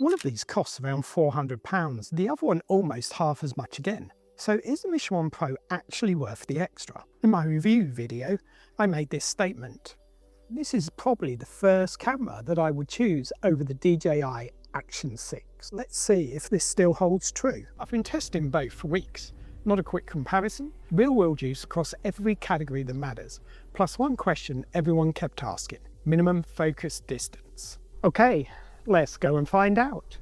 One of these costs around £400, the other one almost half as much again. So is the Mission 1 Pro actually worth the extra? In my review video, I made this statement. This is probably the first camera that I would choose over the DJI Action 6. Let's see if this still holds true. I've been testing both for weeks. Not a quick comparison, real world use across every category that matters, plus one question everyone kept asking, minimum focus distance. Okay, let's go and find out.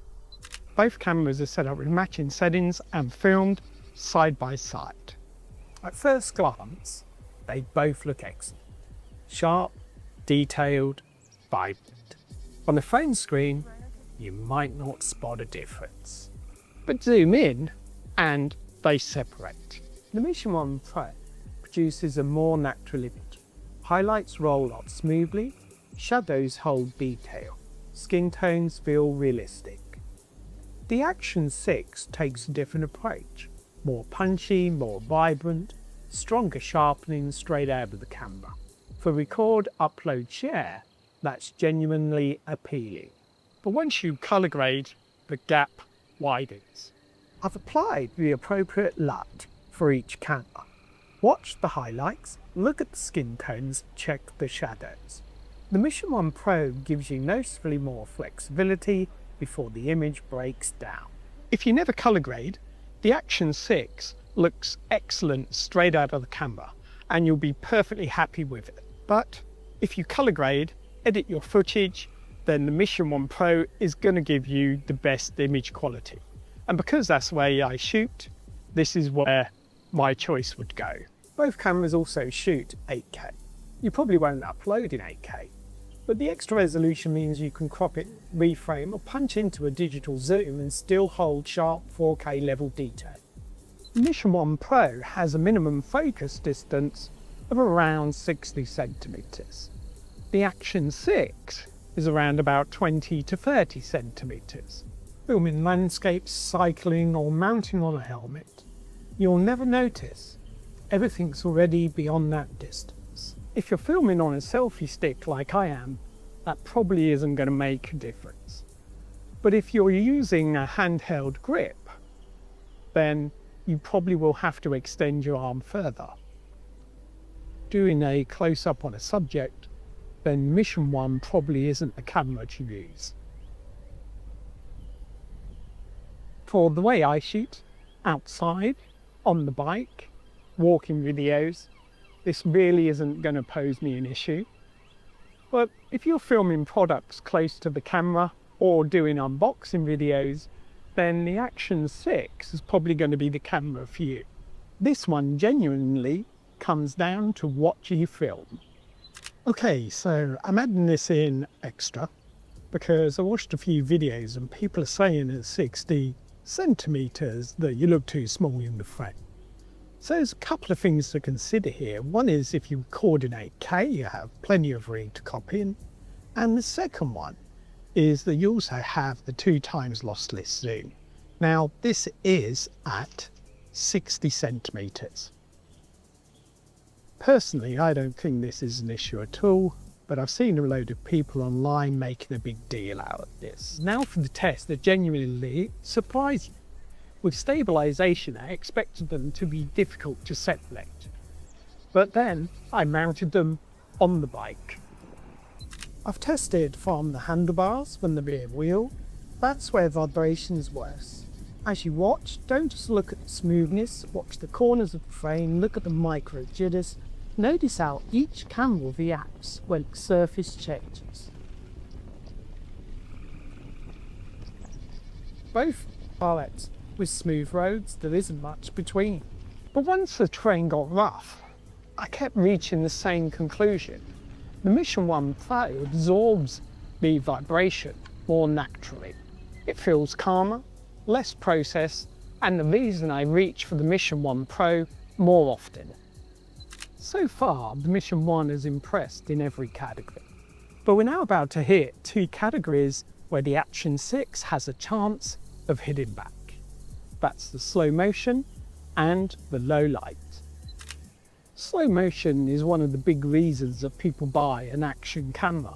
Both cameras are set up with matching settings and filmed side by side. At first glance, they both look excellent. Sharp, detailed, vibrant. On the phone screen, you might not spot a difference. But zoom in and they separate. The Mission 1 Pro produces a more natural image. Highlights roll off smoothly, shadows hold detail, skin tones feel realistic. The Action 6 takes a different approach. More punchy, more vibrant, stronger sharpening straight out of the camera. For record, upload, share, that's genuinely appealing. But once you colour grade, the gap widens. I've applied the appropriate LUT for each camera. Watch the highlights, look at the skin tones, check the shadows. The Mission 1 Pro gives you noticeably more flexibility before the image breaks down. If you never colour grade, the Action 6 looks excellent straight out of the camera and you'll be perfectly happy with it. But if you colour grade, edit your footage, then the Mission 1 Pro is going to give you the best image quality. And because that's the way I shoot, this is where my choice would go. Both cameras also shoot 8K. You probably won't upload in 8K, but the extra resolution means you can crop it, reframe or punch into a digital zoom and still hold sharp 4K level detail. The Mission 1 Pro has a minimum focus distance of around 60 centimeters. The Action 6 is around about 20 to 30 centimeters. Filming landscapes, cycling or mounting on a helmet, you'll never notice. Everything's already beyond that distance. If you're filming on a selfie stick like I am, that probably isn't going to make a difference. But if you're using a handheld grip, then you probably will have to extend your arm further. Doing a close-up on a subject, then Mission 1 probably isn't the camera to use. For the way I shoot, outside, on the bike, walking videos, this really isn't going to pose me an issue. But if you're filming products close to the camera or doing unboxing videos, then the Action 6 is probably going to be the camera for you. This one genuinely comes down to what you film. Okay, so I'm adding this in extra because I watched a few videos and people are saying at 60 centimeters that you look too small in the frame. So there's a couple of things to consider here. One is if you record in 8K, you have plenty of room to copy in. And the second one is that you also have the 2x lossless zoom. Now this is at 60 centimeters. Personally, I don't think this is an issue at all, but I've seen a load of people online making a big deal out of this. Now for the test that genuinely surprised you. With stabilisation, I expected them to be difficult to separate, but then I mounted them on the bike. I've tested from the handlebars from the rear wheel. That's where vibration's worse. As you watch, don't just look at the smoothness, watch the corners of the frame, look at the micro jitters. Notice how each camera reacts when the surface changes. Both are at with smooth roads, there isn't much between. But once the terrain got rough, I kept reaching the same conclusion. The Mission 1 Pro absorbs the vibration more naturally. It feels calmer, less processed, and the reason I reach for the Mission 1 Pro more often. So far, the Mission 1 has impressed in every category. But we're now about to hit two categories where the Action 6 has a chance of hitting back. That's the slow motion and the low light. Slow motion is one of the big reasons that people buy an Action camera.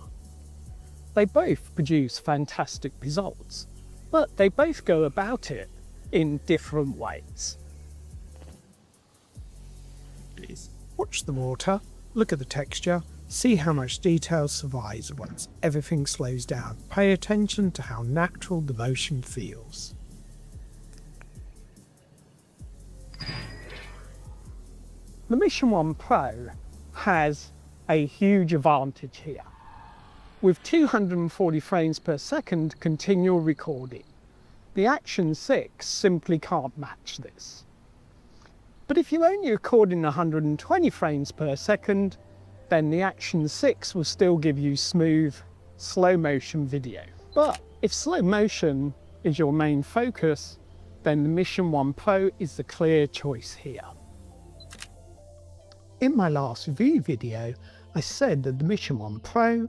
They both produce fantastic results, but they both go about it in different ways. Please watch the water, look at the texture, see how much detail survives once everything slows down. Pay attention to how natural the motion feels. The Mission 1 Pro has a huge advantage here. With 240 frames per second continual recording, the Action 6 simply can't match this. But if you're only recording 120 frames per second, then the Action 6 will still give you smooth, slow motion video. But if slow motion is your main focus, then the Mission 1 Pro is the clear choice here. In my last review video, I said that the Mission 1 Pro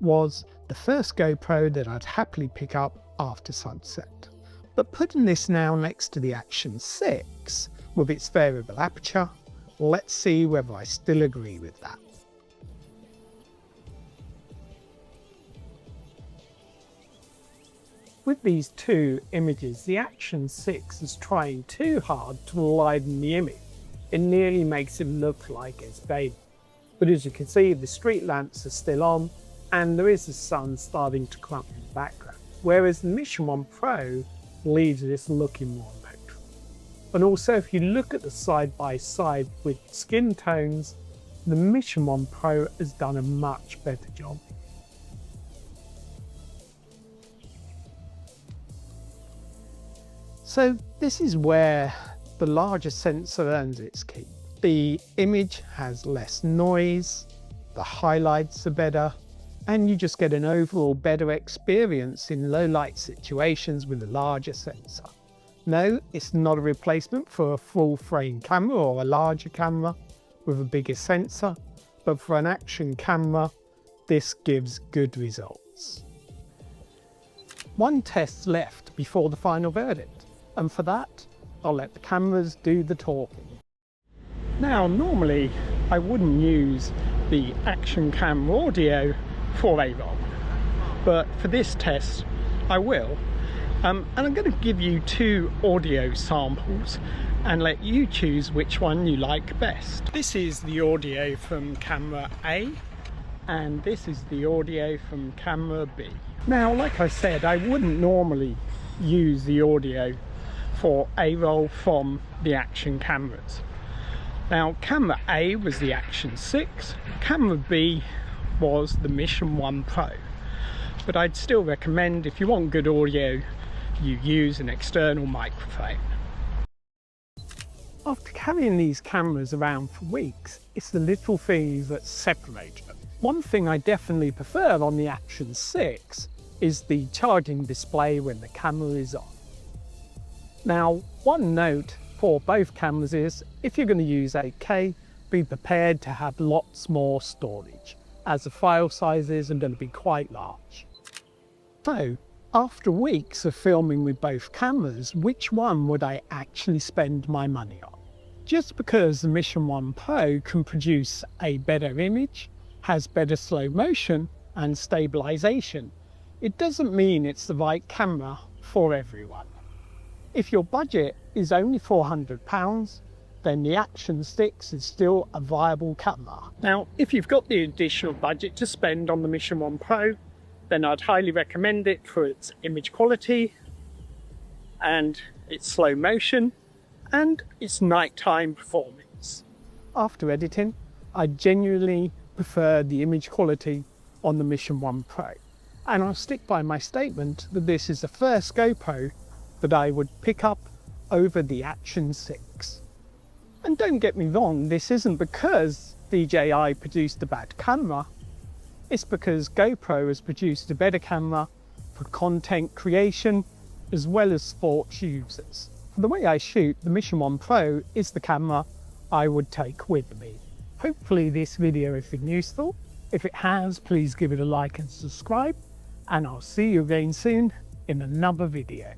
was the first GoPro that I'd happily pick up after sunset. But putting this now next to the Action 6, with its variable aperture, let's see whether I still agree with that. With these two images, the Action 6 is trying too hard to widen the image. It nearly makes it look like it's baby. But as you can see, the street lamps are still on, and there is the sun starting to come up in the background. Whereas the Mission 1 Pro leaves this looking more natural. And also, if you look at the side by side with skin tones, the Mission 1 Pro has done a much better job. So this is where the larger sensor earns its keep. The image has less noise, the highlights are better, and you just get an overall better experience in low light situations with a larger sensor. No, it's not a replacement for a full frame camera or a larger camera with a bigger sensor, but for an action camera, this gives good results. One test left before the final verdict, and for that, I'll let the cameras do the talking. Now, normally I wouldn't use the Action camera audio for A-roll, but for this test I will. And I'm going to give you two audio samples and let you choose which one you like best. This is the audio from camera A, and this is the audio from camera B. Now, like I said, I wouldn't normally use the audio for A-roll from the Action cameras. Now, camera A was the Action 6, camera B was the Mission 1 Pro. But I'd still recommend, if you want good audio, you use an external microphone. After carrying these cameras around for weeks, it's the little things that separate them. One thing I definitely prefer on the Action 6 is the charging display when the camera is on. Now, one note for both cameras is, if you're going to use 8K, be prepared to have lots more storage, as the file sizes are going to be quite large. So, after weeks of filming with both cameras, which one would I actually spend my money on? Just because the Mission 1 Pro can produce a better image, has better slow motion and stabilisation, it doesn't mean it's the right camera for everyone. If your budget is only £400, then the Action 6 is still a viable camera. Now, if you've got the additional budget to spend on the Mission 1 Pro, then I'd highly recommend it for its image quality and its slow motion and its nighttime performance. After editing, I genuinely prefer the image quality on the Mission 1 Pro, and I'll stick by my statement that this is the first GoPro that I would pick up over the Action 6. And don't get me wrong, this isn't because DJI produced a bad camera, it's because GoPro has produced a better camera for content creation as well as sports users. For the way I shoot, the Mission 1 Pro is the camera I would take with me. Hopefully this video has been useful. If it has, please give it a like and subscribe, and I'll see you again soon in another video.